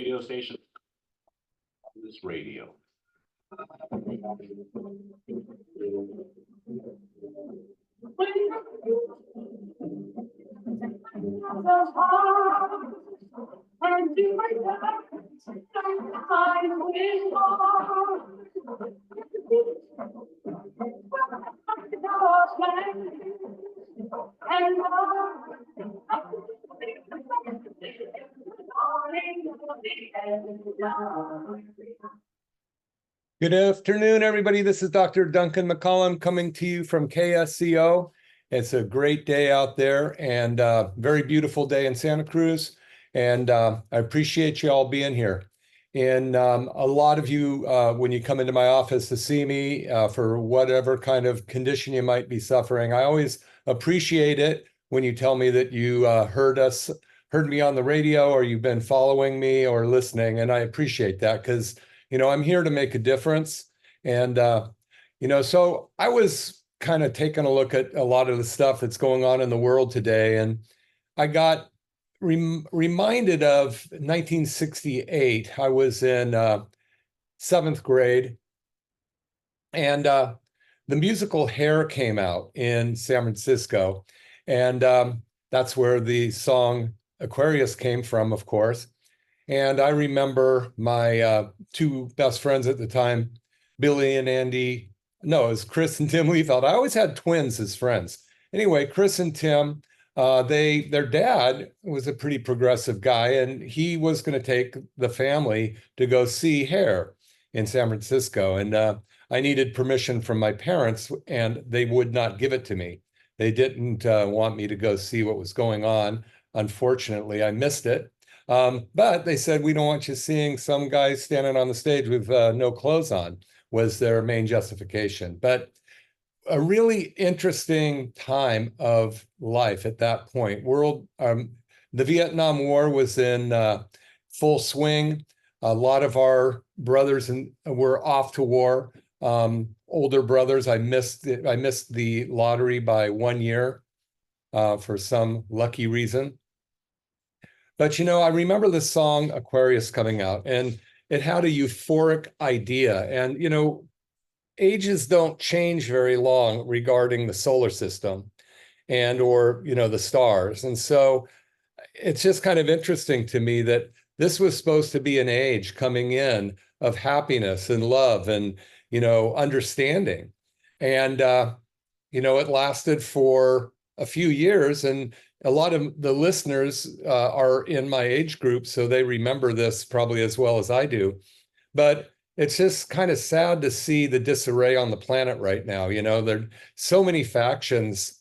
radio station on this radio. Good afternoon, everybody. This is Dr. Duncan McCollum coming to you from KSCO. It's a great day out there and very beautiful day in Santa Cruz. And I appreciate you all being here. And a lot of you, when you come into my office to see me for whatever kind of condition you might be suffering, I always appreciate it when you tell me that you heard me on the radio, or you've been following me or listening. And I appreciate that because I'm here to make a difference. And, so I was kind of taking a look at a lot of the stuff that's going on in the world today. And I got reminded of 1968. I was in 7th grade, and the musical Hair came out in San Francisco. And that's where the song Aquarius came from, of course. And I remember my two best friends at the time, Billy and Andy. No, it was Chris and Tim Liefeld. I always had twins as friends. Anyway, Chris and Tim, their dad was a pretty progressive guy, and he was going to take the family to go see Hair in San Francisco. And I needed permission from my parents, and they would not give it to me. They didn't want me to go see what was going on. Unfortunately, I missed it. But they said, we don't want you seeing some guy standing on the stage with no clothes on, was their main justification. But a really interesting time of life at that point. The Vietnam War was in full swing. A lot of our brothers were off to war. Older brothers, I missed the lottery by 1 year for some lucky reason. But, I remember the song Aquarius coming out, and it had a euphoric idea. And, ages don't change very long regarding the solar system or the stars. And so it's just kind of interesting to me that this was supposed to be an age coming in of happiness and love and, understanding. And, it lasted for a few years, and a lot of the listeners are in my age group, so they remember this probably as well as I do. But it's just kind of sad to see the disarray on the planet right now. There are so many factions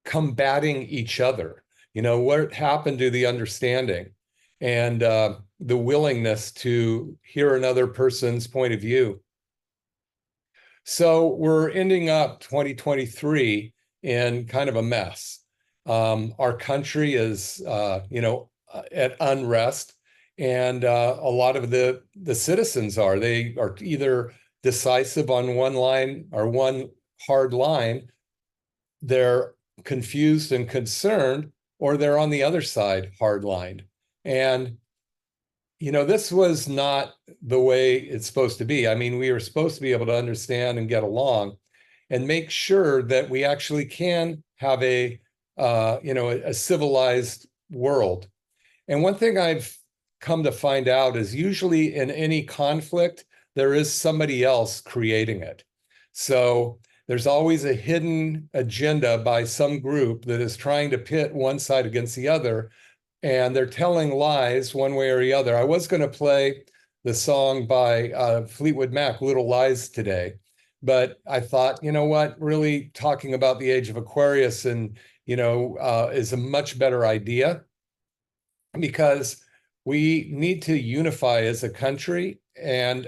combating each other. What happened to the understanding and the willingness to hear another person's point of view? So we're ending up 2023 in kind of a mess. Our country is, at unrest, and a lot of the citizens are either decisive on one line or one hard line. They're confused and concerned, or they're on the other side, hard-lined. And, this was not the way it's supposed to be. I mean, we were supposed to be able to understand and get along and make sure that we actually can have a civilized world. And one thing I've come to find out is usually in any conflict, there is somebody else creating it. So there's always a hidden agenda by some group that is trying to pit one side against the other, and they're telling lies one way or the other. I was going to play the song by Fleetwood Mac, Little Lies, today, but I thought, really talking about the age of Aquarius and, is a much better idea, because we need to unify as a country and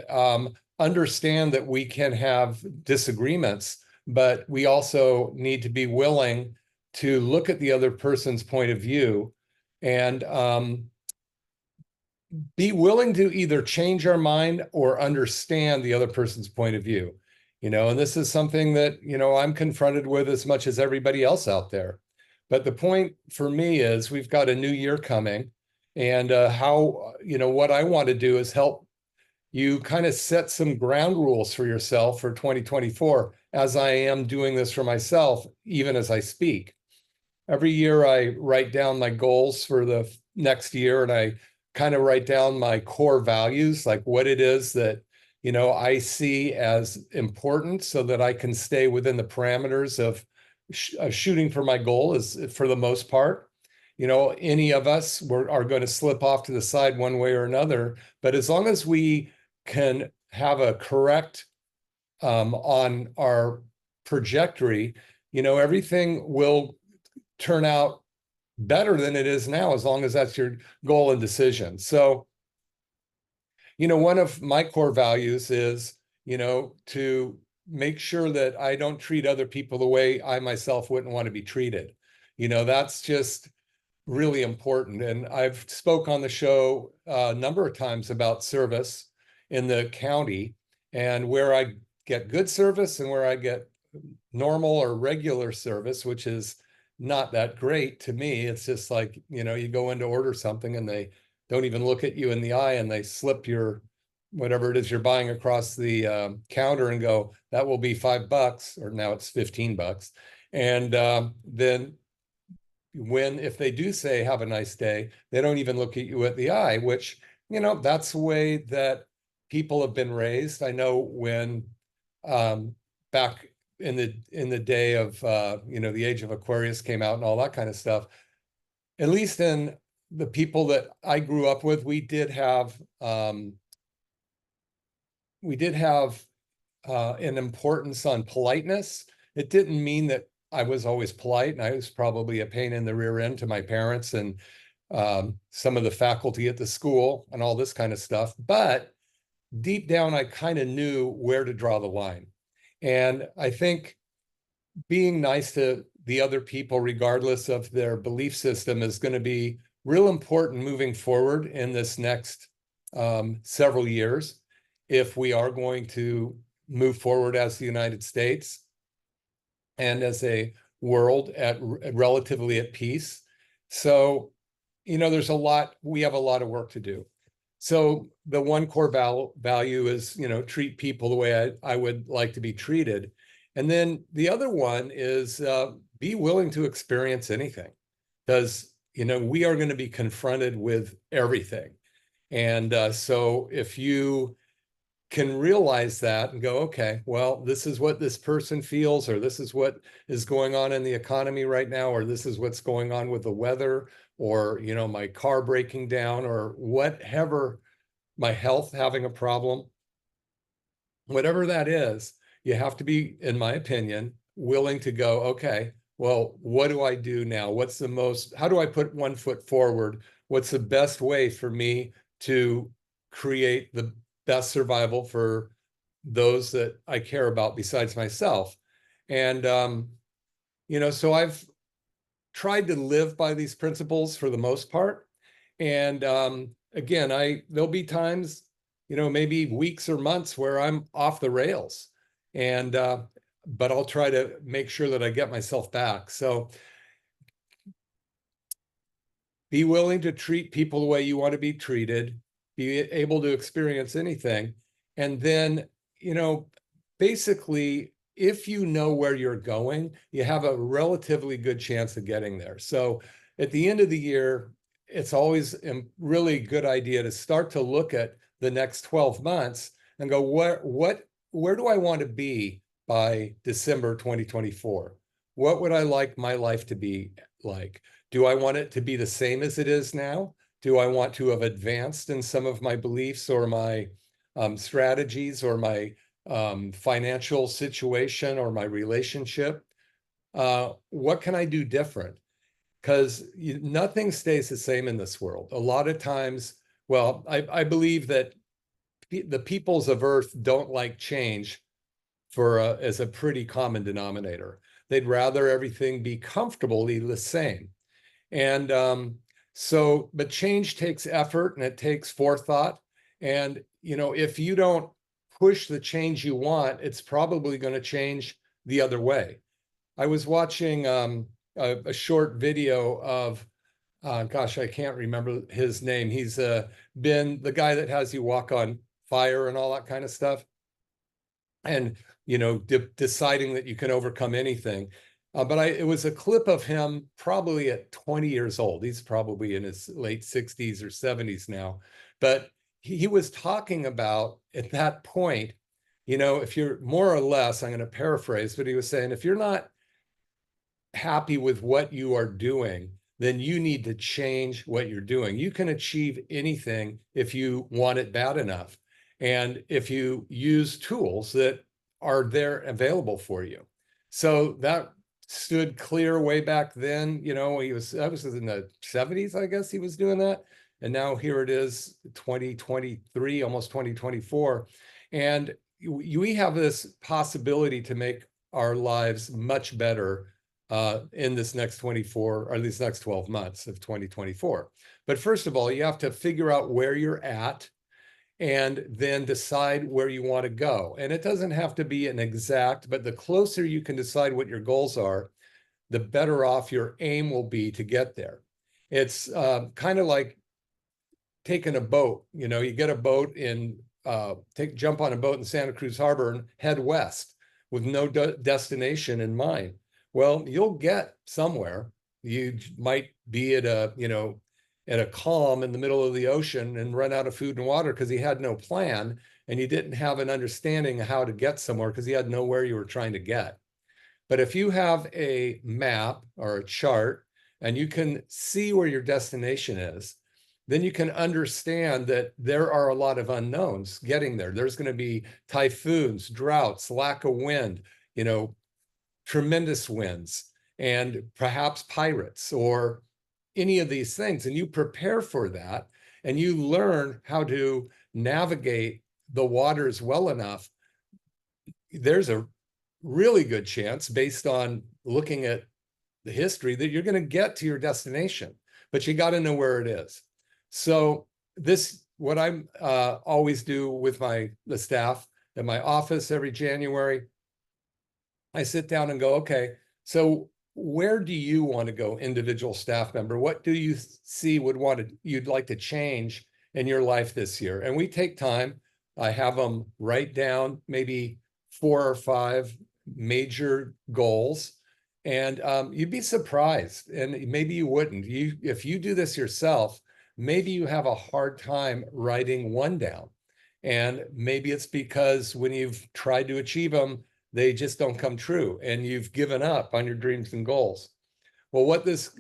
understand that we can have disagreements, but we also need to be willing to look at the other person's point of view and be willing to either change our mind or understand the other person's point of view. And this is something that, I'm confronted with as much as everybody else out there. But the point for me is we've got a new year coming, And how, what I want to do is help you kind of set some ground rules for yourself for 2024, as I am doing this for myself, even as I speak. Every year I write down my goals for the next year, and I kind of write down my core values, like what it is that, I see as important so that I can stay within the parameters of shooting for my goal is for the most part. Any of us are going to slip off to the side one way or another, but as long as we can have a correct on our trajectory, everything will turn out better than it is now, as long as that's your goal and decision. So, one of my core values is, to make sure that I don't treat other people the way I myself wouldn't want to be treated. That's just really important. And I've spoke on the show a number of times about service in the county, and where I get good service and where I get normal or regular service, which is not that great to me. It's just like, you go in to order something and they don't even look at you in the eye, and they slip your whatever it is you're buying across the counter and go, that will be $5, or now it's $15. And then if they do say, have a nice day, they don't even look at you at the eye, which, that's the way that people have been raised. I know when back in the day of the age of Aquarius came out and all that kind of stuff, at least in the people that I grew up with, we did have an importance on politeness. It didn't mean that I was always polite, and I was probably a pain in the rear end to my parents and some of the faculty at the school and all this kind of stuff. But deep down, I kind of knew where to draw the line. And I think being nice to the other people, regardless of their belief system, is going to be real important moving forward in this next several years, if we are going to move forward as the United States and as a world relatively at peace. So, we have a lot of work to do. So the one core value is, treat people the way I would like to be treated. And then the other one is be willing to experience anything, because, we are going to be confronted with everything. And so if you can realize that and go, okay, well, this is what this person feels, or this is what is going on in the economy right now, or this is what's going on with the weather, or, my car breaking down, or whatever, my health having a problem, whatever that is, you have to be, in my opinion, willing to go, okay, well, what do I do now? How do I put one foot forward? What's the best way for me to create the best survival for those that I care about besides myself? And, so I've tried to live by these principles for the most part. And again, there'll be times, maybe weeks or months where I'm off the rails, and but I'll try to make sure that I get myself back. So be willing to treat people the way you want to be treated, be able to experience anything. And then, basically, if you know where you're going, you have a relatively good chance of getting there. So at the end of the year, it's always a really good idea to start to look at the next 12 months and go, where do I want to be by December 2024? What would I like my life to be like? Do I want it to be the same as it is now? Do I want to have advanced in some of my beliefs or my strategies, or my financial situation, or my relationship? What can I do different? Because nothing stays the same in this world. A lot of times, well, I believe that the peoples of Earth don't like change as a pretty common denominator. They'd rather everything be comfortably the same. And but change takes effort, and it takes forethought. And, if you don't push the change you want, it's probably going to change the other way. I was watching a short video of Gosh, I can't remember his name. He's been the guy that has you walk on fire and all that kind of stuff. And, deciding that you can overcome anything. But it was a clip of him probably at 20 years old. He's probably in his late 60s or 70s now. But he was talking about at that point, if you're more or less, I'm going to paraphrase, but he was saying, if you're not happy with what you are doing, then you need to change what you're doing. You can achieve anything if you want it bad enough. And if you use tools that are there available for you. So that stood clear way back then. That was in the 70s, I guess he was doing that. And now here it is, 2023, almost 2024. And we have this possibility to make our lives much better in this next 24 or these next 12 months of 2024. But first of all, you have to figure out where you're at and then decide where you want to go. And it doesn't have to be an exact, but the closer you can decide what your goals are, the better off your aim will be to get there. It's kind of like taking a boat. You get a boat jump on a boat in Santa Cruz Harbor and head west with no destination in mind. Well, you'll get somewhere. You might be at a calm in the middle of the ocean and run out of food and water because he had no plan and you didn't have an understanding of how to get somewhere because he had nowhere you were trying to get. But if you have a map or a chart and you can see where your destination is, then you can understand that there are a lot of unknowns getting there. There's going to be typhoons, droughts, lack of wind, tremendous winds, and perhaps pirates or any of these things. And you prepare for that and you learn how to navigate the waters well enough. There's a really good chance, based on looking at the history, that you're going to get to your destination, but you got to know where it is. So what I'm always do with the staff at my office every January, I sit down and go, okay, so where do you want to go, individual staff member? What do you see you'd like to change in your life this year? And we take time. I have them write down maybe 4 or 5 major goals. And you'd be surprised, and maybe you wouldn't. If you do this yourself, maybe you have a hard time writing one down. And maybe it's because when you've tried to achieve them, they just don't come true and you've given up on your dreams and goals. Well, what this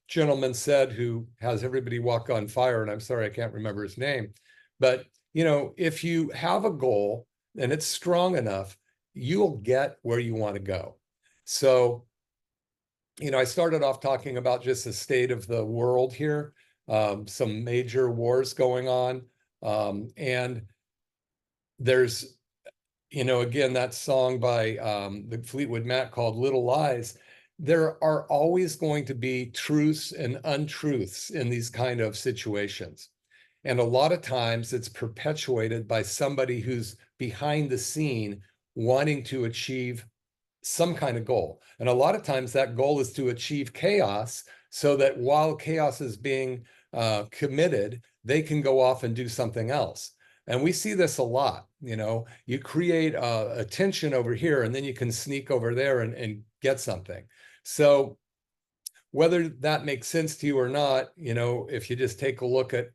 gentleman said, who has everybody walk on fire, and I'm sorry, I can't remember his name, but if you have a goal and it's strong enough, you'll get where you want to go. So, I started off talking about just the state of the world here, some major wars going on. And there's, again, that song by the Fleetwood Mac called Little Lies. There are always going to be truths and untruths in these kind of situations. And a lot of times it's perpetuated by somebody who's behind the scene wanting to achieve some kind of goal. And a lot of times that goal is to achieve chaos so that while chaos is being committed, they can go off and do something else. And we see this a lot. You create a tension over here and then you can sneak over there and get something. So whether that makes sense to you or not, if you just take a look at,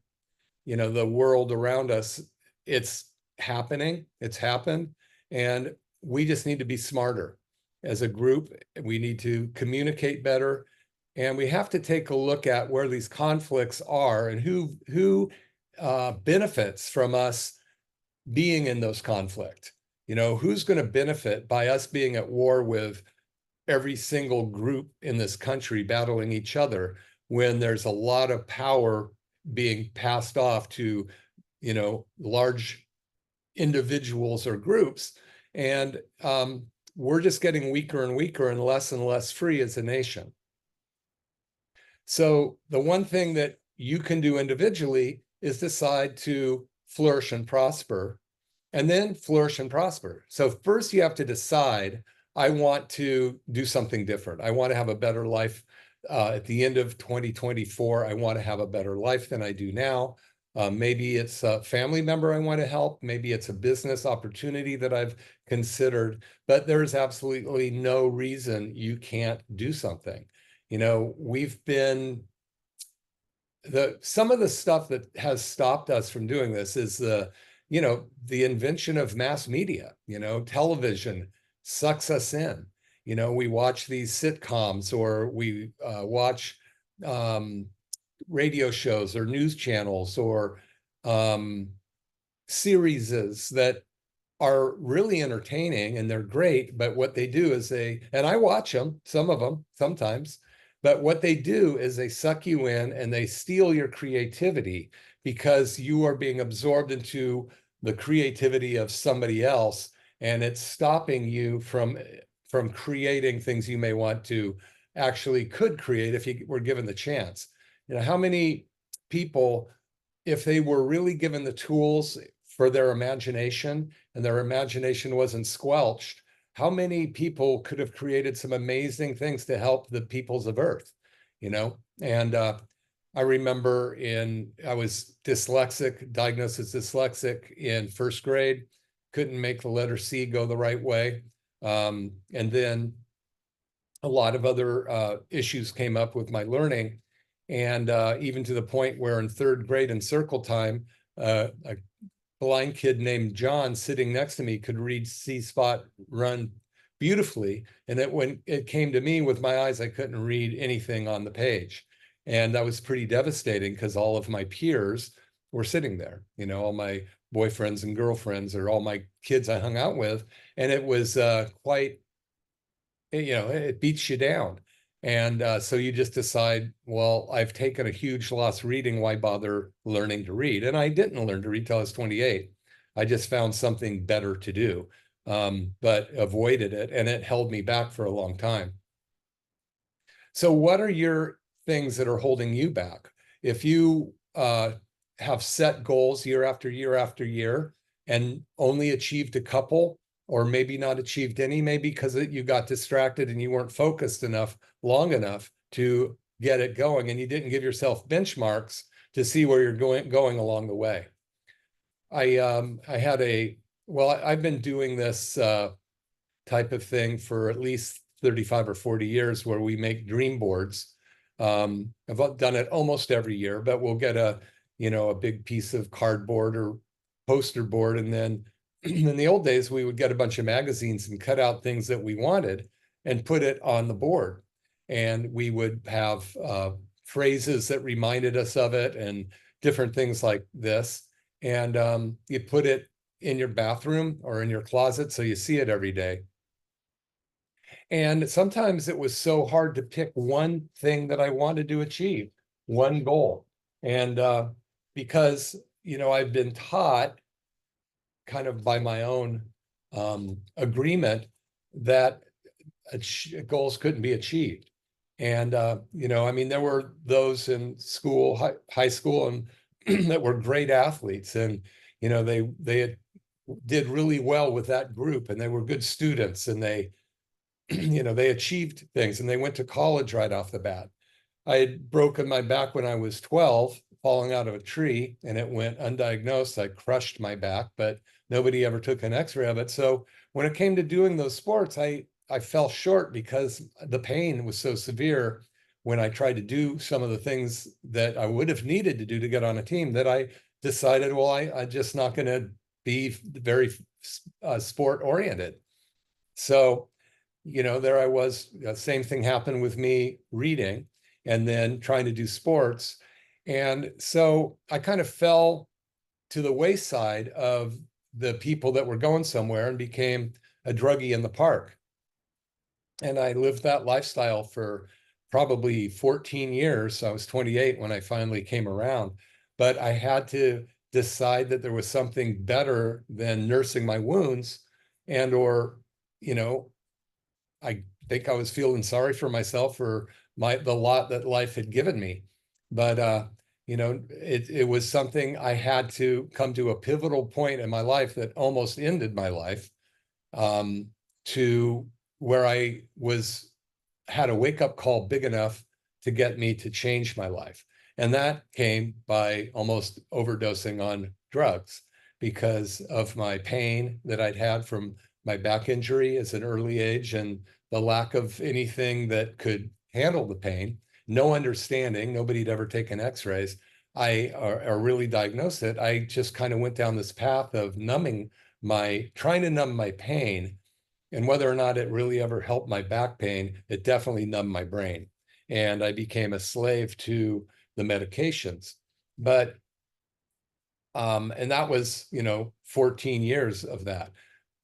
the world around us, it's happening, it's happened. And we just need to be smarter as a group. We need to communicate better. And we have to take a look at where these conflicts are and who benefits from us being in those conflicts. Who's going to benefit by us being at war with every single group in this country battling each other when there's a lot of power being passed off to, large individuals or groups. And we're just getting weaker and weaker and less free as a nation. So the one thing that you can do individually is decide to flourish and prosper, and then flourish and prosper. So first you have to decide, I want to do something different. I want to have a better life at the end of 2024, I want to have a better life than I do now. Maybe it's a family member I want to help. Maybe it's a business opportunity that I've considered, but there's absolutely no reason you can't do something. You know, some of the stuff that has stopped us from doing this is the invention of mass media. Television sucks us in. We watch these sitcoms, or we watch radio shows or news channels, or series that are really entertaining and they're great, but what they do is and I watch them, some of them sometimes, but what they do is they suck you in and they steal your creativity, because you are being absorbed into the creativity of somebody else, and it's stopping you from creating things you may want to actually could create if you were given the chance. How many people, if they were really given the tools for their imagination and their imagination wasn't squelched, how many people could have created some amazing things to help the peoples of Earth? And I remember I was dyslexic, diagnosed as dyslexic in first grade, couldn't make the letter C go the right way. And then a lot of other issues came up with my learning. And even to the point where in third grade in circle time, a blind kid named John sitting next to me could read C-spot run beautifully. And when it came to me with my eyes, I couldn't read anything on the page. And that was pretty devastating, because all of my peers were sitting there, all my boyfriends and girlfriends, or all my kids I hung out with. And it was quite, it beats you down. And so you just decide, well, I've taken a huge loss reading. Why bother learning to read? And I didn't learn to read till I was 28. I just found something better to do, but avoided it, and it held me back for a long time. So what are your things that are holding you back? If you have set goals year after year after year and only achieved a couple, or maybe not achieved any, maybe because you got distracted and you weren't focused enough long enough to get it going, and you didn't give yourself benchmarks to see where you're going along the way. I've been doing this type of thing for at least 35 or 40 years, where we make dream boards. I've done it almost every year, but we'll get a big piece of cardboard or poster board, and then in the old days, we would get a bunch of magazines and cut out things that we wanted and put it on the board. And we would have phrases that reminded us of it and different things like this. And you put it in your bathroom or in your closet so you see it every day. And sometimes it was so hard to pick one thing that I wanted to achieve, one goal. And because, I've been taught, kind of by my own agreement, that goals couldn't be achieved. And, there were those in school, high school, and that were great athletes. And, they did really well with that group, and they were good students, and they, they achieved things, and they went to college right off the bat. I had broken my back when I was 12, falling out of a tree, and it went undiagnosed. I crushed my back, but nobody ever took an x-ray of it. So when it came to doing those sports, I fell short because the pain was so severe when I tried to do some of the things that I would have needed to do to get on a team, that I decided, well, I'm just not going to be very sport oriented. So, there I was, same thing happened with me reading and then trying to do sports. And so I kind of fell to the wayside of the people that were going somewhere and became a druggie in the park. And I lived that lifestyle for probably 14 years. So I was 28 when I finally came around, but I had to decide that there was something better than nursing my wounds, or, I think I was feeling sorry for myself for the lot that life had given me. But it was something I had to come to a pivotal point in my life that almost ended my life, to where I had a wake-up call big enough to get me to change my life. And that came by almost overdosing on drugs because of my pain that I'd had from my back injury as an early age and the lack of anything that could handle the pain, no understanding, nobody had ever taken x-rays. Or really diagnosed it. I just kind of went down this path of trying to numb my pain. And whether or not it really ever helped my back pain, it definitely numbed my brain. And I became a slave to the medications. And that was, 14 years of that.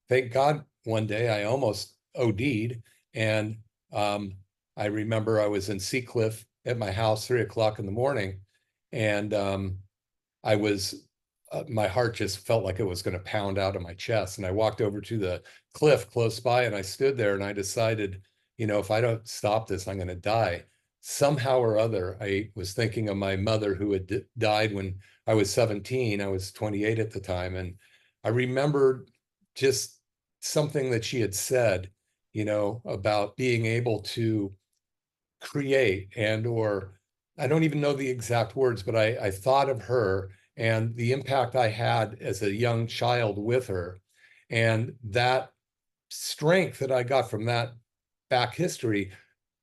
Thank God one day I almost OD'd. And I remember I was in Seacliff at my house, 3 o'clock in the morning. And my heart just felt like it was going to pound out of my chest. And I walked over to the cliff close by and I stood there and I decided, if I don't stop this, I'm going to die. Somehow or other, I was thinking of my mother who had died when I was 17. I was 28 at the time. And I remembered just something that she had said, about being able to create or I don't even know the exact words, but I thought of her and the impact I had as a young child with her. And that strength that I got from that back history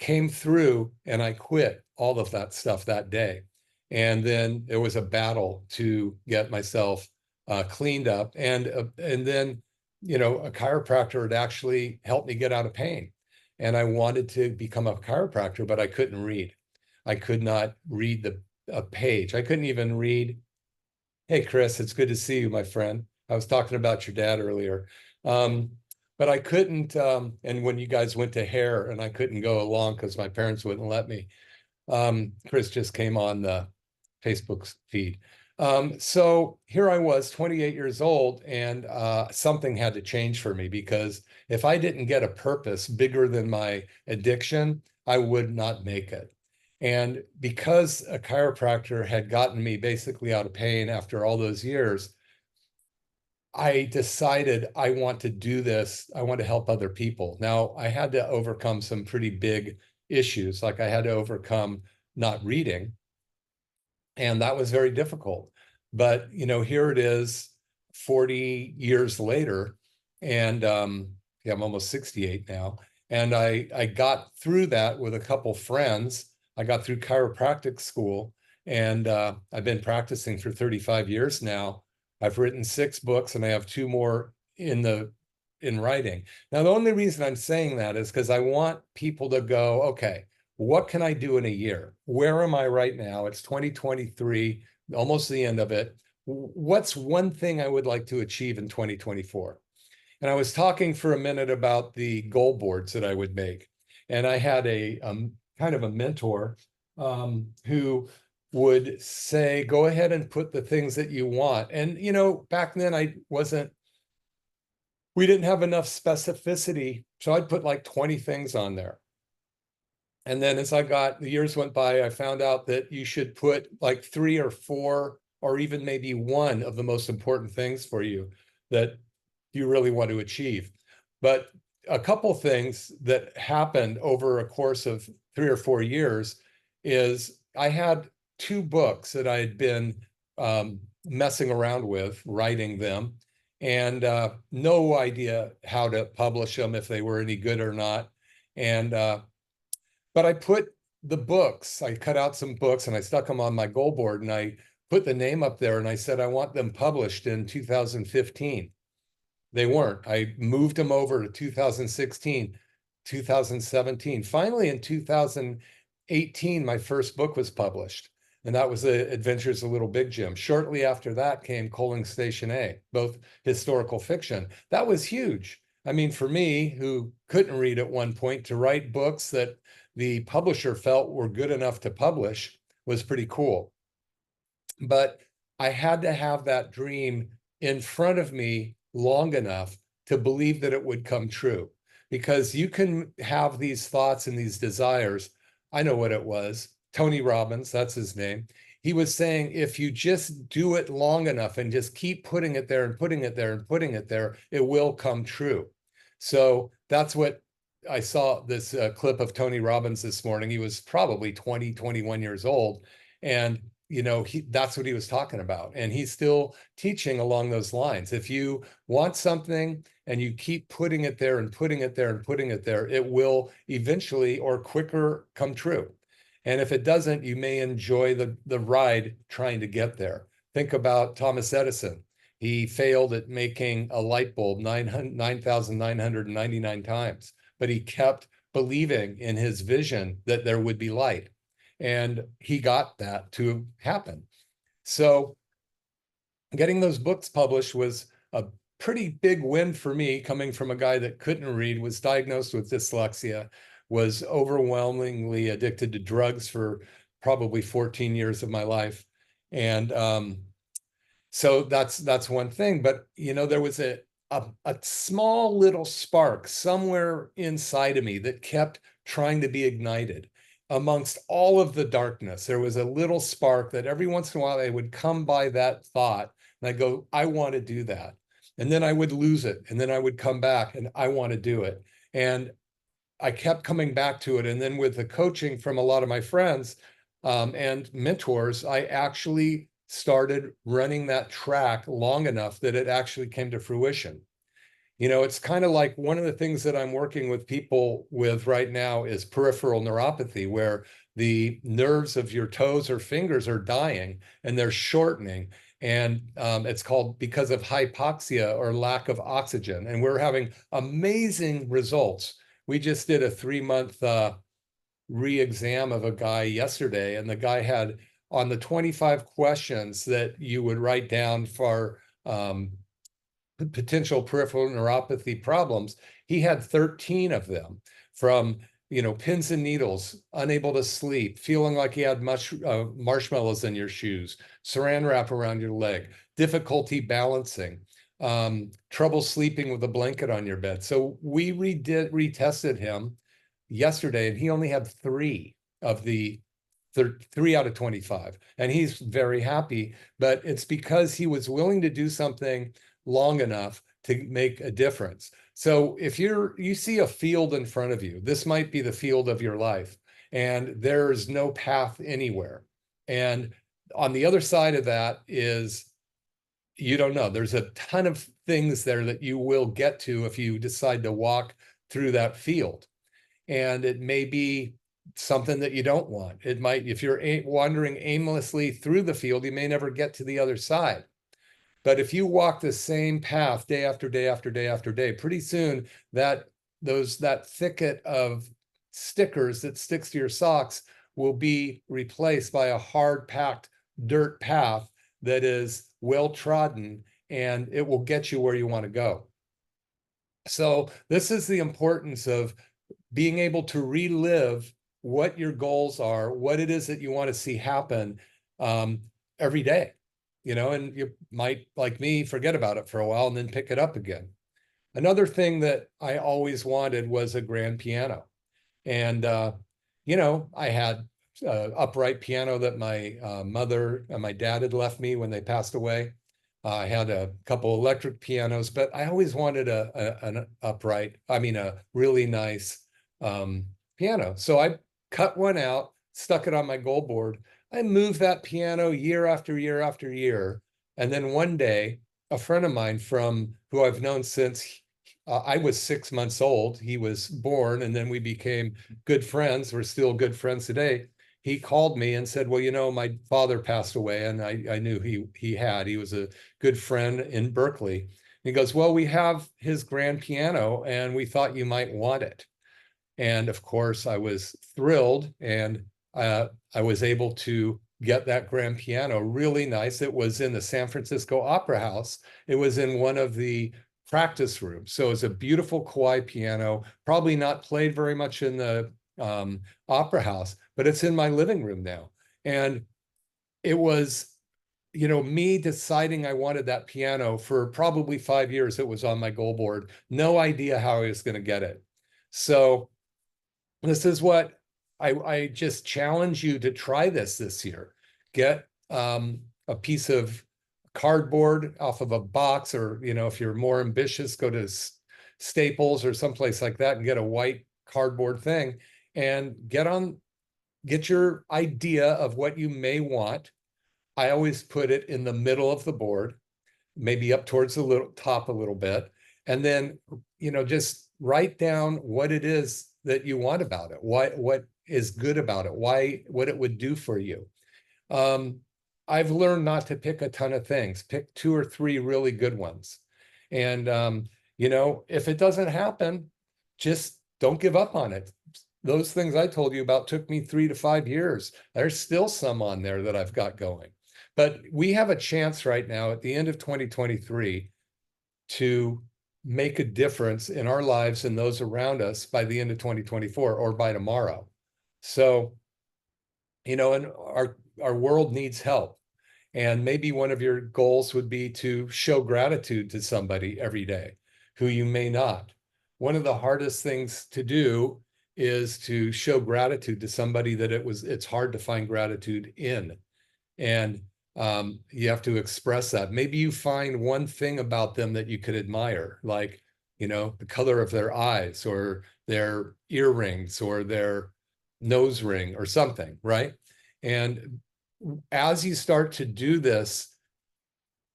came through, and I quit all of that stuff that day. And then there was a battle to get myself cleaned up. And then, a chiropractor had actually helped me get out of pain. And I wanted to become a chiropractor, but I couldn't read. I could not read a page. I couldn't even read. Hey, Chris, it's good to see you, my friend. I was talking about your dad earlier. But I couldn't, and when you guys went to hair and I couldn't go along because my parents wouldn't let me. Chris just came on the Facebook feed. So here I was, 28 years old, and something had to change for me because if I didn't get a purpose bigger than my addiction, I would not make it. And because a chiropractor had gotten me basically out of pain after all those years, I decided I want to do this. I want to help other people. Now, I had to overcome some pretty big issues. Like I had to overcome not reading, and that was very difficult. But, here it is 40 years later, and yeah, I'm almost 68 now. And I got through that with a couple friends. I got through chiropractic school, and I've been practicing for 35 years now. I've written 6 books, and I have 2 more in writing. Now, the only reason I'm saying that is because I want people to go, okay, what can I do in a year? Where am I right now? It's 2023, almost the end of it. What's one thing I would like to achieve in 2024? And I was talking for a minute about the goal boards that I would make. And I had a kind of a mentor who would say, go ahead and put the things that you want. And, back then we didn't have enough specificity. So I'd put like 20 things on there. And then as the years went by, I found out that you should put like 3 or 4, or even maybe 1 of the most important things for you that you really want to achieve. But a couple things that happened over a course of 3 or 4 years is I had 2 books that I had been messing around with, writing them, and no idea how to publish them, if they were any good or not. And but I put the books, I cut out some books and I stuck them on my goal board, and I put the name up there and I said, I want them published in 2015. They weren't. I moved them over to 2016, 2017. Finally, in 2018, my first book was published, and that was The Adventures of Little Big Jim. Shortly after that came Coaling Station A, both historical fiction. That was huge. I mean, for me, who couldn't read at one point, to write books that the publisher felt were good enough to publish was pretty cool. But I had to have that dream in front of me long enough to believe that it would come true, because you can have these thoughts and these desires. I know what it was. Tony Robbins, that's his name. He was saying, if you just do it long enough and just keep putting it there and putting it there and putting it there, it will come true. So that's what I saw this clip of Tony Robbins this morning. He was probably 20, 21 years old. And, that's what he was talking about. And he's still teaching along those lines. If you want something and you keep putting it there and putting it there and putting it there, it will eventually or quicker come true. And if it doesn't, you may enjoy the ride trying to get there. Think about Thomas Edison. He failed at making a light bulb 9,999 times, but he kept believing in his vision that there would be light. And he got that to happen. So getting those books published was a pretty big win for me, coming from a guy that couldn't read, was diagnosed with dyslexia, was overwhelmingly addicted to drugs for probably 14 years of my life. And so that's one thing. But, there was a small little spark somewhere inside of me that kept trying to be ignited. Amongst all of the darkness, there was a little spark that every once in a while I would come by that thought and I go, I want to do that. And then I would lose it. And then I would come back and I want to do it. And I kept coming back to it. And then with the coaching from a lot of my friends and mentors, I actually started running that track long enough that it actually came to fruition. It's kind of like one of the things that I'm working with people with right now is peripheral neuropathy, where the nerves of your toes or fingers are dying and they're shortening. And it's called because of hypoxia or lack of oxygen. And we're having amazing results. We just did a 3-month re-exam of a guy yesterday, and the guy had on the 25 questions that you would write down for potential peripheral neuropathy problems, he had 13 of them, from pins and needles, unable to sleep, feeling like he had marshmallows in your shoes, saran wrap around your leg, difficulty balancing, trouble sleeping with a blanket on your bed. So we retested him yesterday, and he only had 3 of the 3 out of 25, and he's very happy. But it's because he was willing to do something long enough to make a difference. So if you see a field in front of you, this might be the field of your life, and there's no path anywhere. And on the other side of that is, you don't know. There's a ton of things there that you will get to if you decide to walk through that field. And it may be something that you don't want. It might, if you're wandering aimlessly through the field, you may never get to the other side. But if you walk the same path day after day after day after day, pretty soon that thicket of stickers that sticks to your socks will be replaced by a hard-packed dirt path that is well trodden, and it will get you where you want to go. So this is the importance of being able to relive what your goals are, what it is that you want to see happen every day. And you might, like me, forget about it for a while and then pick it up again. Another thing that I always wanted was a grand piano. And, I had an upright piano that my mother and my dad had left me when they passed away. I had a couple electric pianos, but I always wanted a really nice piano. So I cut one out, stuck it on my goal board. I moved that piano year after year after year. And then one day, a friend of mine who I've known since I was 6 months old, he was born, and then we became good friends. We're still good friends today. He called me and said, well, my father passed away, and I knew he was a good friend in Berkeley. He goes, well, we have his grand piano and we thought you might want it. And of course I was thrilled, and I was able to get that grand piano, really nice. It was in the San Francisco Opera House. It was in one of the practice rooms. So it's a beautiful Kawai piano, probably not played very much in the Opera House, but it's in my living room now. And it was, me deciding I wanted that piano for probably 5 years. It was on my goal board. No idea how I was going to get it. So this is what I just challenge you to try this year. Get a piece of cardboard off of a box, or, if you're more ambitious, go to Staples or someplace like that and get a white cardboard thing and get your idea of what you may want. I always put it in the middle of the board, maybe up towards the top a little bit. And then, just write down what it is that you want about it, what is good about it, what it would do for you. I've learned not to pick a ton of things, pick 2 or 3 really good ones. And, if it doesn't happen, just don't give up on it. Those things I told you about took me 3 to 5 years. There's still some on there that I've got going. But we have a chance right now at the end of 2023 to make a difference in our lives and those around us by the end of 2024 or by tomorrow. So, and our world needs help. And maybe one of your goals would be to show gratitude to somebody every day who you may not. One of the hardest things to do is to show gratitude to somebody that it's hard to find gratitude in. And you have to express that. Maybe you find one thing about them that you could admire, like, the color of their eyes or their earrings or their nose ring or something, right? And as you start to do this,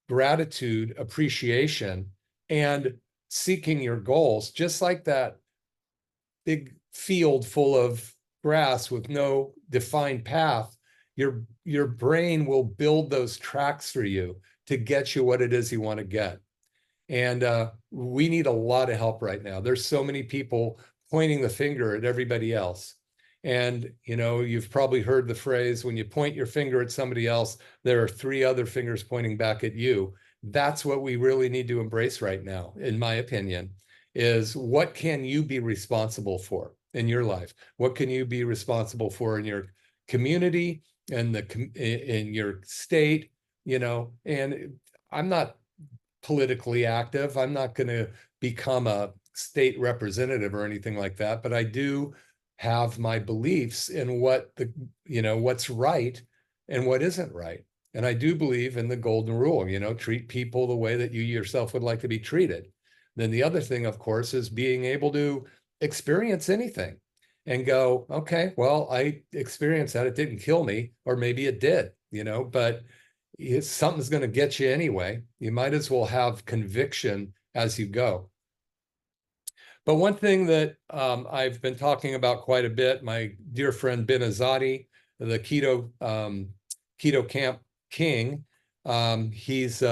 gratitude, appreciation, and seeking your goals, just like that big field full of grass with no defined path, your brain will build those tracks for you to get you what it is you want to get. And we need a lot of help right now. There's so many people pointing the finger at everybody else. And, you've probably heard the phrase, when you point your finger at somebody else, there are 3 other fingers pointing back at you. That's what we really need to embrace right now, in my opinion, is what can you be responsible for in your life? What can you be responsible for in your community and in your state, and I'm not politically active. I'm not going to become a state representative or anything like that, but I do have my beliefs in what's right and what isn't right. And I do believe in the golden rule, treat people the way that you yourself would like to be treated. Then the other thing, of course, is being able to experience anything and go, okay, well, I experienced that. It didn't kill me, or maybe it did, but something's going to get you anyway. You might as well have conviction as you go. But one thing that I've been talking about quite a bit, my dear friend Ben Azadi, the keto camp king, he's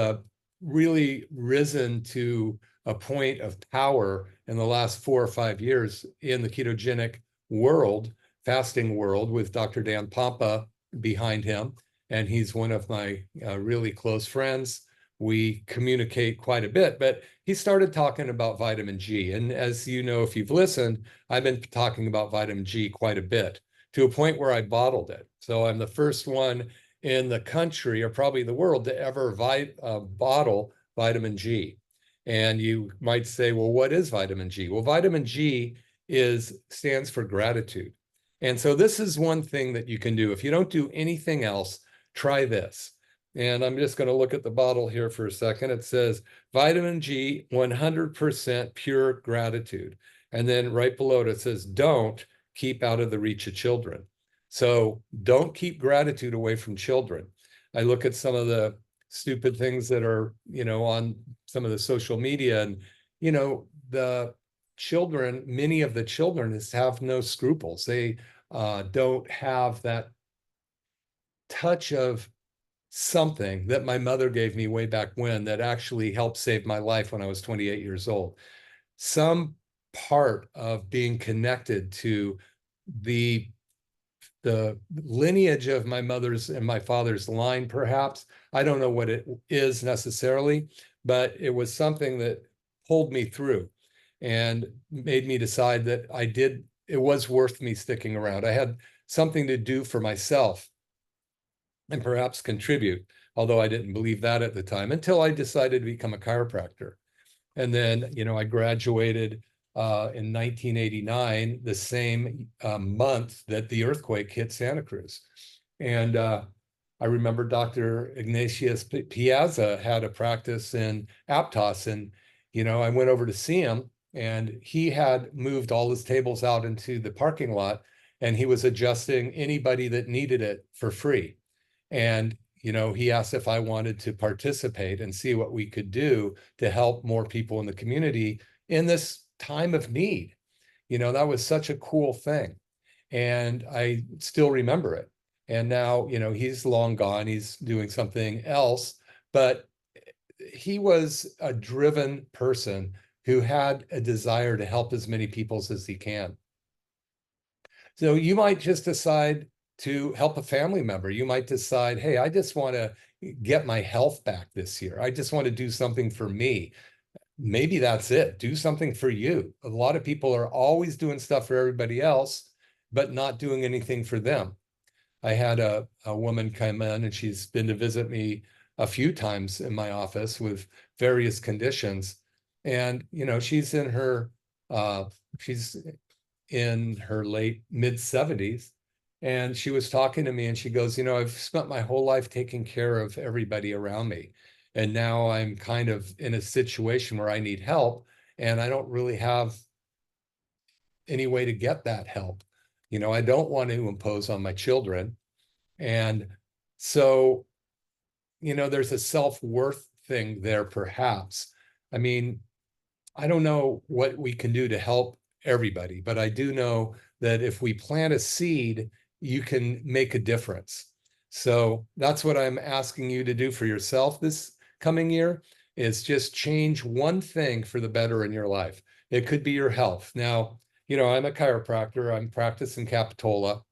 really risen to a point of power in the last 4 or 5 years in the ketogenic world, fasting world, with Dr. Dan Pompa behind him. And he's one of my really close friends. We communicate quite a bit, but he started talking about vitamin G. And as you know, if you've listened, I've been talking about vitamin G quite a bit, to a point where I bottled it. So I'm the first one in the country, or probably the world, to ever bottle vitamin G. And you might say, well, what is vitamin G? Well, vitamin G stands for gratitude. And so this is one thing that you can do. If you don't do anything else, try this. And I'm just going to look at the bottle here for a second. It says vitamin G, 100% pure gratitude. And then right below it says, don't keep out of the reach of children. So don't keep gratitude away from children. I look at some of the stupid things that are, on some of the social media, and, the children, many of the children have no scruples. They don't have that touch of something that my mother gave me way back when that actually helped save my life when I was 28 years old. Some part of being connected to the lineage of my mother's and my father's line, perhaps. I don't know what it is necessarily, but it was something that pulled me through and made me decide that it was worth me sticking around. I had something to do for myself and perhaps contribute, although I didn't believe that at the time, until I decided to become a chiropractor. And then, I graduated in 1989, the same month that the earthquake hit Santa Cruz. And I remember Dr. Ignatius Piazza had a practice in Aptos, and, I went over to see him, and he had moved all his tables out into the parking lot, and he was adjusting anybody that needed it for free. And, he asked if I wanted to participate and see what we could do to help more people in the community in this time of need. That was such a cool thing. And I still remember it. And now, he's long gone, he's doing something else, but he was a driven person who had a desire to help as many people as he can. So you might just decide to help a family member. You might decide, hey, I just want to get my health back this year. I just want to do something for me. Maybe that's it. Do something for you. A lot of people are always doing stuff for everybody else, but not doing anything for them. I had a woman come in, and she's been to visit me a few times in my office with various conditions. And, she's in her late mid 70s. And she was talking to me, and she goes, I've spent my whole life taking care of everybody around me. And now I'm kind of in a situation where I need help, and I don't really have any way to get that help. I don't want to impose on my children. And so, there's a self-worth thing there, perhaps. I mean, I don't know what we can do to help everybody, but I do know that if we plant a seed, you can make a difference. So that's what I'm asking you to do for yourself this coming year, is just change one thing for the better in your life. It could be your health. Now, I'm a chiropractor. I'm practicing Capitola.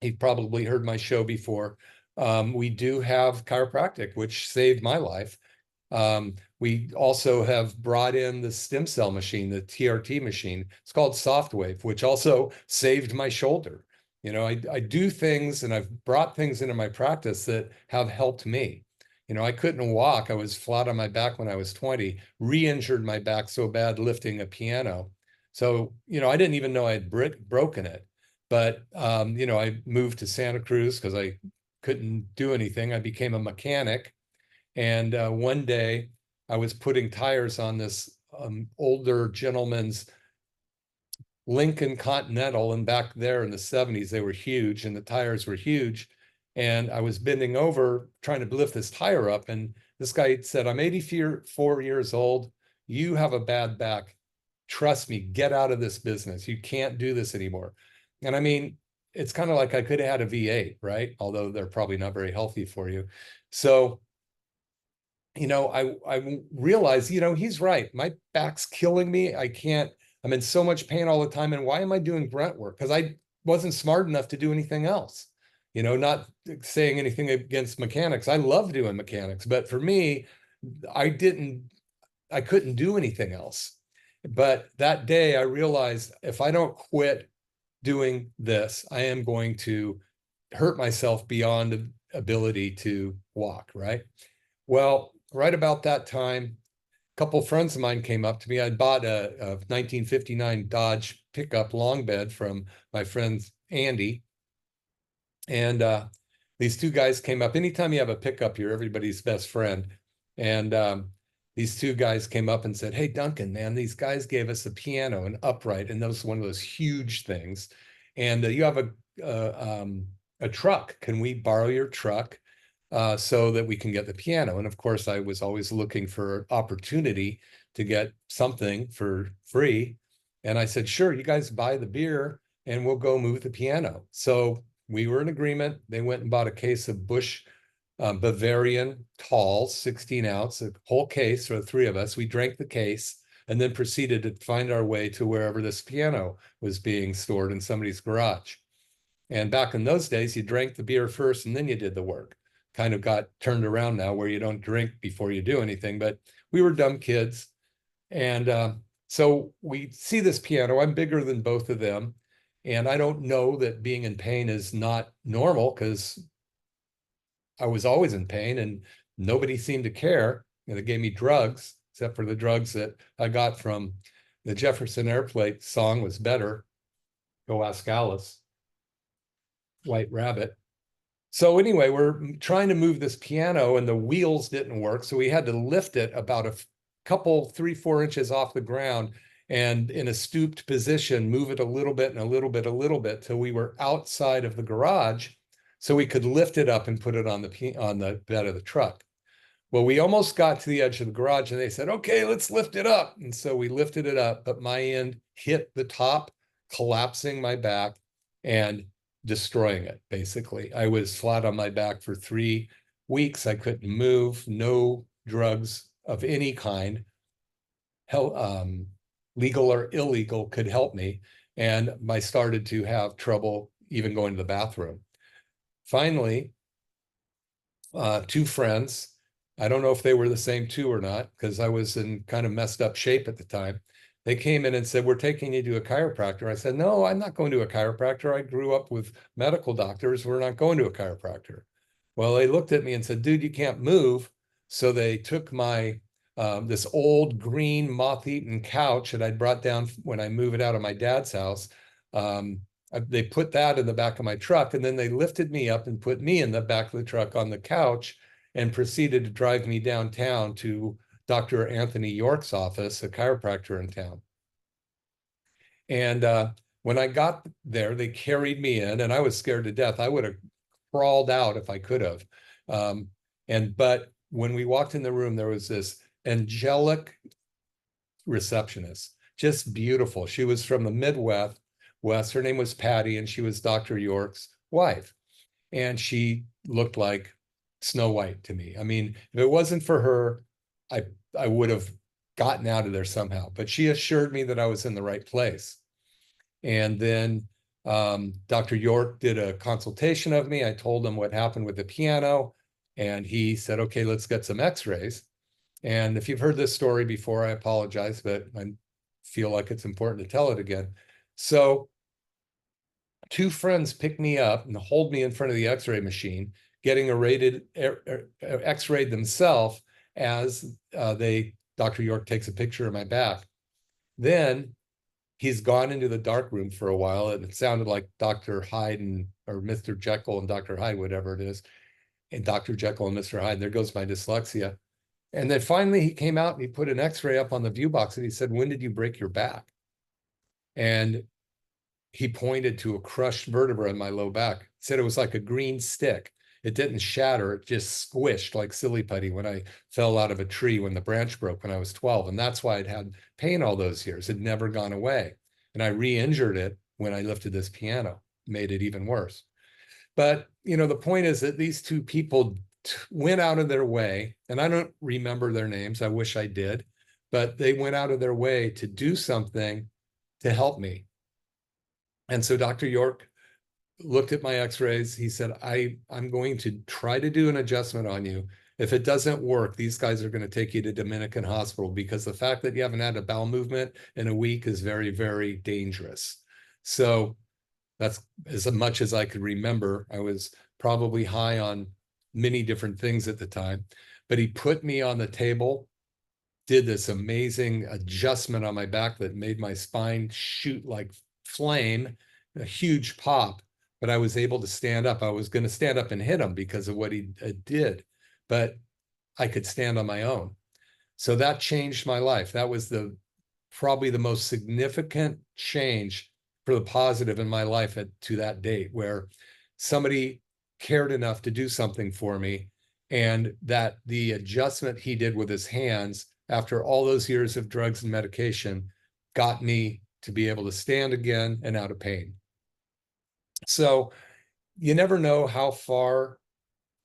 You've probably heard my show before. We do have chiropractic, which saved my life. We also have brought in the stem cell machine, the TRT machine. It's called Softwave, which also saved my shoulder. I do things, and I've brought things into my practice that have helped me. I couldn't walk. I was flat on my back when I was 20, re-injured my back so bad lifting a piano. So, I didn't even know I had broken it. But, I moved to Santa Cruz because I couldn't do anything. I became a mechanic. And one day I was putting tires on this older gentleman's Lincoln Continental. And back there in the 70s, they were huge, and the tires were huge. And I was bending over trying to lift this tire up. And this guy said, I'm 84 years old. You have a bad back. Trust me, get out of this business. You can't do this anymore. And I mean, it's kind of like I could have had a V8, right? Although they're probably not very healthy for you. So, I realized, he's right. My back's killing me. I'm in so much pain all the time. And why am I doing grunt work? Because I wasn't smart enough to do anything else. Not saying anything against mechanics. I love doing mechanics, but for me, I couldn't do anything else. But that day I realized if I don't quit doing this, I am going to hurt myself beyond ability to walk, right? Well, right about that time, a couple of friends of mine came up to me. I'd bought a 1959 Dodge pickup long bed from my friend Andy. And these two guys came up. Anytime you have a pickup, you're everybody's best friend. And these two guys came up and said, hey, Duncan, man, these guys gave us a piano, an upright, and that was one of those huge things. And you have a truck. Can we borrow your truck so that we can get the piano? And of course, I was always looking for opportunity to get something for free. And I said, sure, you guys buy the beer and we'll go move the piano. So we were in agreement. They went and bought a case of Busch Bavarian talls, 16 ounce, a whole case for the three of us. We drank the case and then proceeded to find our way to wherever this piano was being stored in somebody's garage. And back in those days, you drank the beer first and then you did the work. Kind of got turned around now where you don't drink before you do anything, but we were dumb kids. And so we see this piano. I'm bigger than both of them. And I don't know that being in pain is not normal, because I was always in pain and nobody seemed to care. They gave me drugs, except for the drugs that I got from the Jefferson Airplane song was better. Go ask Alice. White Rabbit. So anyway, we're trying to move this piano and the wheels didn't work. So we had to lift it about couple, 3-4 inches off the ground, and in a stooped position, move it a little bit and a little bit, a little bit, till we were outside of the garage, so we could lift it up and put it on the bed of the truck. Well, we almost got to the edge of the garage, and they said, okay, let's lift it up. And so we lifted it up, but my end hit the top, collapsing my back and destroying it, basically. I was flat on my back for 3 weeks. I couldn't move, no drugs of any kind, legal or illegal, could help me. And I started to have trouble even going to the bathroom. Finally, 2 friends, I don't know if they were the same 2 or not, because I was in kind of messed up shape at the time. They came in and said, we're taking you to a chiropractor. I said, no, I'm not going to a chiropractor. I grew up with medical doctors. We're not going to a chiropractor. Well, they looked at me and said, dude, you can't move. So they took my this old green moth-eaten couch that I'd brought down when I moved it out of my dad's house. They put that in the back of my truck, and then they lifted me up and put me in the back of the truck on the couch and proceeded to drive me downtown to Dr. Anthony York's office, a chiropractor in town. And when I got there, they carried me in, and I was scared to death. I would have crawled out if I could have. But when we walked in the room, there was this angelic receptionist, just beautiful. She was from the Midwest. Her name was Patty, and she was Dr. York's wife. And she looked like Snow White to me. I mean, if it wasn't for her, I would have gotten out of there somehow. But she assured me that I was in the right place. And then Dr. York did a consultation of me. I told him what happened with the piano, and he said, okay, let's get some x-rays. And if you've heard this story before, I apologize, but I feel like it's important to tell it again. So 2 friends picked me up and hold me in front of the x-ray machine, getting x-rayed themselves as Dr. York takes a picture of my back. Then he's gone into the dark room for a while, and it sounded like Dr. Hyde or Mr. Jekyll and Dr. Hyde, whatever it is, and Dr. Jekyll and Mr. Hyde. There goes my dyslexia. And then finally he came out and he put an x-ray up on the view box, and he said, when did you break your back? And he pointed to a crushed vertebra in my low back. He said it was like a green stick. It didn't shatter, it just squished like silly putty when I fell out of a tree when the branch broke when I was 12. And that's why I'd had pain all those years. It'd never gone away. And I re-injured it when I lifted this piano, made it even worse. But, you know, the point is that these 2 people went out of their way, and I don't remember their names. I wish I did, but they went out of their way to do something to help me. And so Dr. York looked at my x-rays. He said, I'm going to try to do an adjustment on you. If it doesn't work, these guys are going to take you to Dominican Hospital, because the fact that you haven't had a bowel movement in a week is very, very dangerous. So that's as much as I could remember. I was probably high on many different things at the time, but he put me on the table, did this amazing adjustment on my back that made my spine shoot like flame, a huge pop, but I was able to stand up. I was going to stand up and hit him because of what he did, but I could stand on my own. So that changed my life. That was probably the most significant change for the positive in my life to that date, where somebody cared enough to do something for me, and that the adjustment he did with his hands after all those years of drugs and medication got me to be able to stand again and out of pain. So you never know how far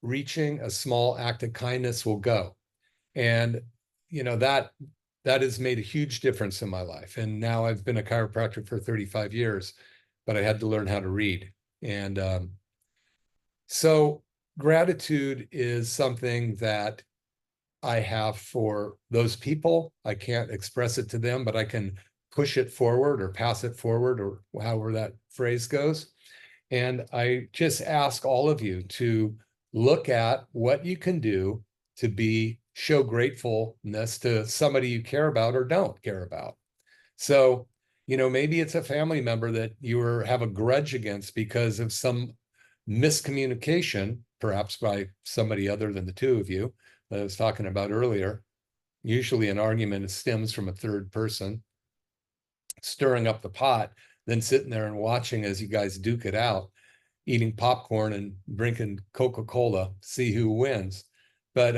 reaching a small act of kindness will go. And, you know, that has made a huge difference in my life. And now I've been a chiropractor for 35 years, but I had to learn how to read. And so gratitude is something that I have for those people. I can't express it to them, but I can push it forward or pass it forward, or however that phrase goes. And I just ask all of you to look at what you can do to show gratefulness to somebody you care about or don't care about. So, you know, maybe it's a family member that you have a grudge against because of some miscommunication, perhaps by somebody other than the 2 of you that I was talking about earlier. usually an argument stems from a third person stirring up the pot, than sitting there and watching as you guys duke it out, eating popcorn and drinking Coca-Cola, see who wins. But,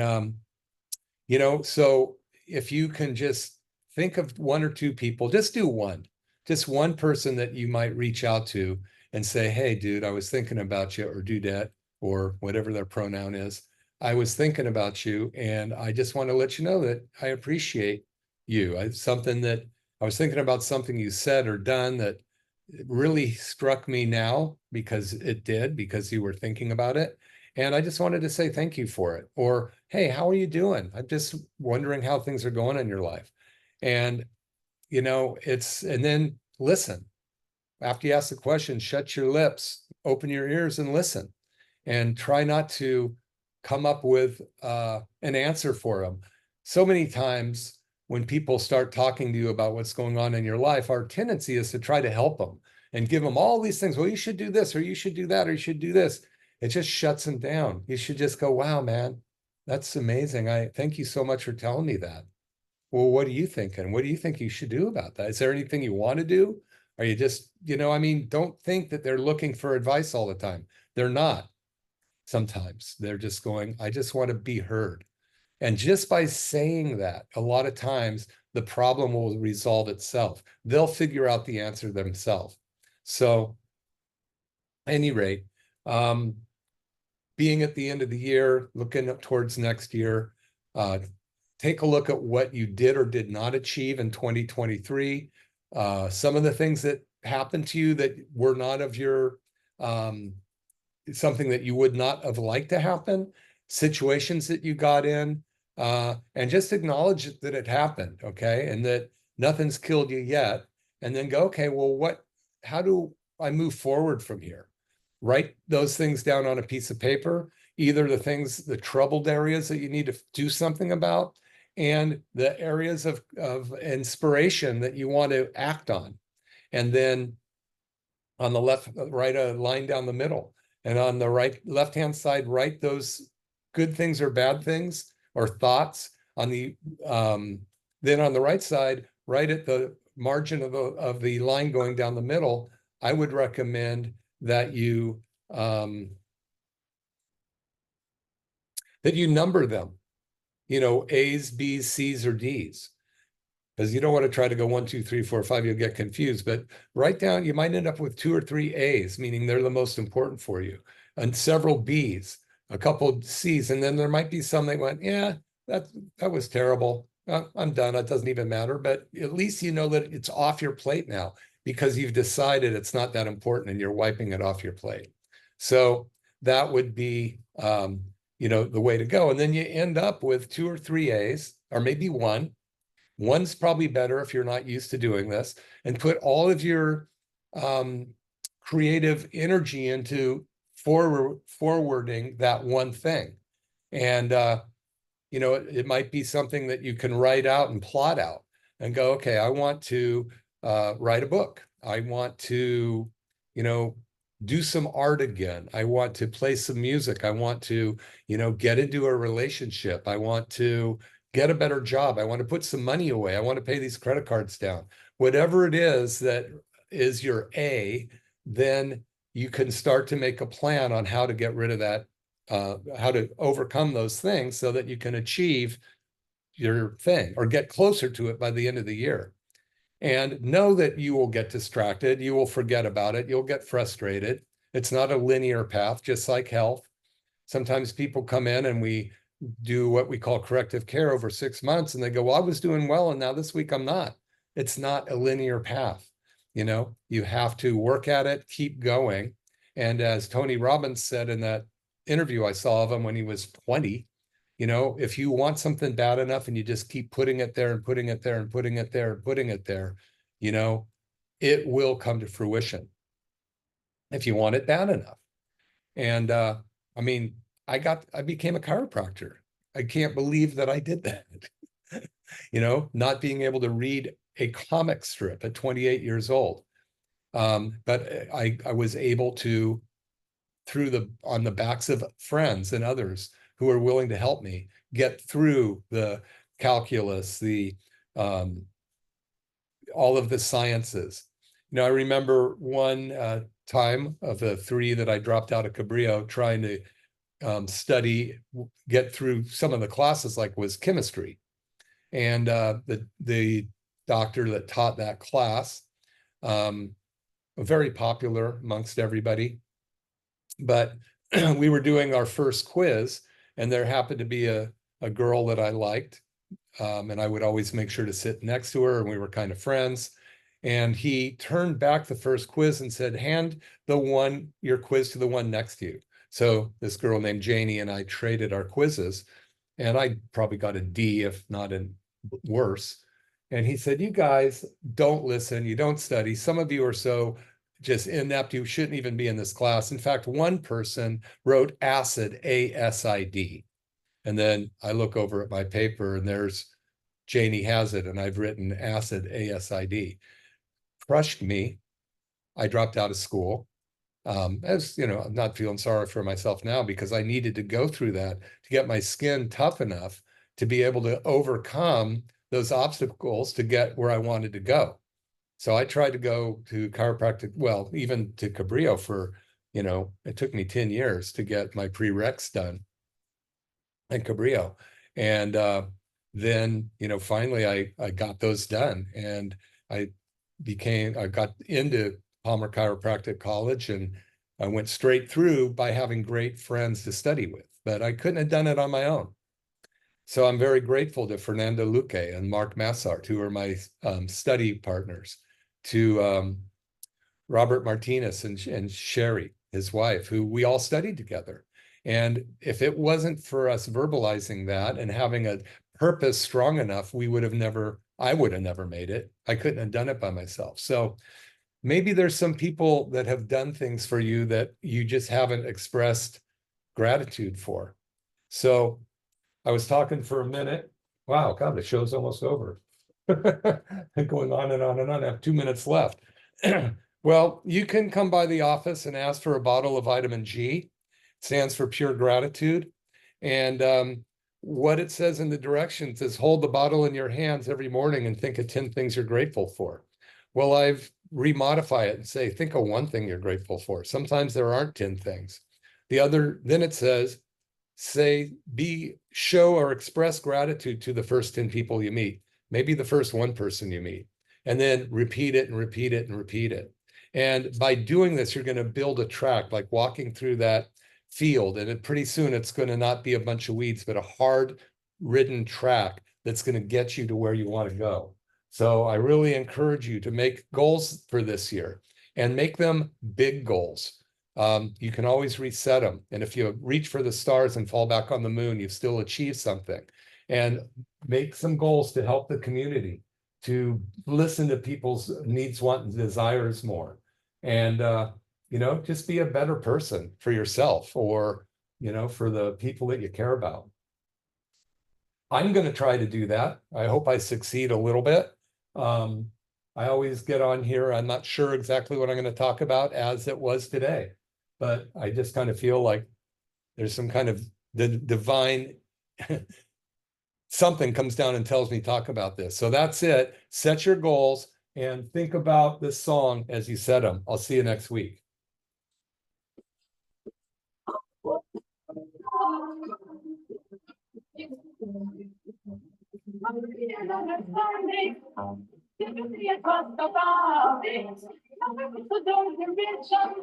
so if you can just think of one or two people, just do one, just one person that you might reach out to and say, hey, dude, I was thinking about you, or dudette, or whatever their pronoun is. I was thinking about you, and I just want to let you know that I appreciate you. I was thinking about something you said or done that really struck me now, because you were thinking about it. And I just wanted to say thank you for it. Or, hey, how are you doing? I'm just wondering how things are going in your life. And, and then listen. After you ask the question, shut your lips, open your ears and listen, and try not to come up with an answer for them. So many times when people start talking to you about what's going on in your life, our tendency is to try to help them and give them all these things. Well, you should do this, or you should do that, or you should do this. It just shuts them down. You should just go, wow, man, that's amazing. I thank you so much for telling me that. Well, what are you thinking? What do you think you should do about that? Is there anything you want to do? Are you just, don't think that they're looking for advice all the time. They're not. Sometimes they're just going, I just want to be heard. And just by saying that, a lot of times the problem will resolve itself. They'll figure out the answer themselves. So, at any rate, being at the end of the year, looking up towards next year, take a look at what you did or did not achieve in 2023. Some of the things that happened to you that were not of your, something that you would not have liked to happen, situations that you got in, and just acknowledge that it happened, okay? And that nothing's killed you yet. And then go, okay, well, how do I move forward from here? Write those things down on a piece of paper, either the troubled areas that you need to do something about, and the areas of inspiration that you want to act on. And then on the left, write a line down the middle. And on the left-hand side, write those good things or bad things or thoughts. Then on the right side, write at the margin of the line going down the middle. I would recommend that you number them, A's, B's, C's, or D's, because you don't want to try to go 1, 2, 3, 4, 5. You'll get confused. But write down, you might end up with 2 or 3 A's, meaning they're the most important for you, and several B's, a couple C's, and then there might be some that went, yeah, that was terrible. I'm done. It doesn't even matter. But at least you know that it's off your plate now, because you've decided it's not that important and you're wiping it off your plate. So that would be, the way to go. And then you end up with 2 or 3 A's, or maybe one. One's probably better if you're not used to doing this, and put all of your creative energy into forwarding that one thing. And, it might be something that you can write out and plot out and go, okay, I want to write a book. I want to, do some art again. I want to play some music. I want to, get into a relationship. I want to get a better job. I want to put some money away. I want to pay these credit cards down. Whatever it is that is your A, then you can start to make a plan on how to get rid of that, how to overcome those things so that you can achieve your thing or get closer to it by the end of the year. And know that you will get distracted. You will forget about it. You'll get frustrated. It's not a linear path, just like health. Sometimes people come in and we do what we call corrective care over 6 months, and they go, well, I was doing well, and now this week I'm not. It's not a linear path. You have to work at it, keep going. And as Tony Robbins said in that interview I saw of him when he was 20, if you want something bad enough and you just keep putting it there and putting it there and putting it there and putting it there, it will come to fruition if you want it bad enough. And I became a chiropractor. I can't believe that I did that. Not being able to read a comic strip at 28 years old. But I was able to, on the backs of friends and others who are willing to help me, get through the calculus, all of the sciences. I remember one time of the 3 that I dropped out of Cabrillo trying to get through some of the classes, like was chemistry. And the doctor that taught that class, very popular amongst everybody, but we were doing our first quiz, and there happened to be a girl that I liked, and I would always make sure to sit next to her, and we were kind of friends. And he turned back the first quiz and said, hand your quiz to the one next to you. So this girl named Janie and I traded our quizzes, and I probably got a D, if not a worse. And he said, you guys don't listen, you don't study. Some of you are so just inept, you shouldn't even be in this class. In fact, one person wrote acid, A-S-I-D. And then I look over at my paper and there's Janie has it, and I've written acid, A-S-I-D. Crushed me. I dropped out of school. As you know, I'm not feeling sorry for myself now, because I needed to go through that to get my skin tough enough to be able to overcome those obstacles to get where I wanted to go. So I tried to go to chiropractic, well, even to Cabrillo for, it took me 10 years to get my prereqs done in Cabrillo. And then, finally I got those done, and I got into Palmer Chiropractic College, and I went straight through by having great friends to study with, but I couldn't have done it on my own. So I'm very grateful to Fernando Luque and Mark Massart, who are my study partners, to Robert Martinez and Sherry, his wife, who we all studied together. And if it wasn't for us verbalizing that and having a purpose strong enough, I would have never made it. I couldn't have done it by myself. So maybe there's some people that have done things for you that you just haven't expressed gratitude for. So I was talking for a minute. Wow, God, the show's almost over. Going on and on and on. I have 2 minutes left. Well, you can come by the office and ask for a bottle of vitamin G. It stands for pure gratitude. And what it says in the directions is hold the bottle in your hands every morning and think of 10 things you're grateful for. Well, I've remodify it and say, think of one thing you're grateful for. Sometimes there aren't 10 things. Then it says, show or express gratitude to the first 10 people you meet, maybe the first 1 person you meet, and then repeat it and repeat it and repeat it. And by doing this, you're going to build a track, like walking through that field. And pretty soon it's going to not be a bunch of weeds, but a hard ridden track that's going to get you to where you want to go. So I really encourage you to make goals for this year and make them big goals. You can always reset them. And if you reach for the stars and fall back on the moon, you've still achieved something. And make some goals to help the community, to listen to people's needs, wants, and desires more. And, just be a better person for yourself or, for the people that you care about. I'm going to try to do that. I hope I succeed a little bit. I always get on here. I'm not sure exactly what I'm going to talk about as it was today, but I just kind of feel like there's some kind of the divine something comes down and tells me talk about this. So that's it. Set your goals and think about this song as you set them. I'll see you next week. Across the valleys, to those who reach out,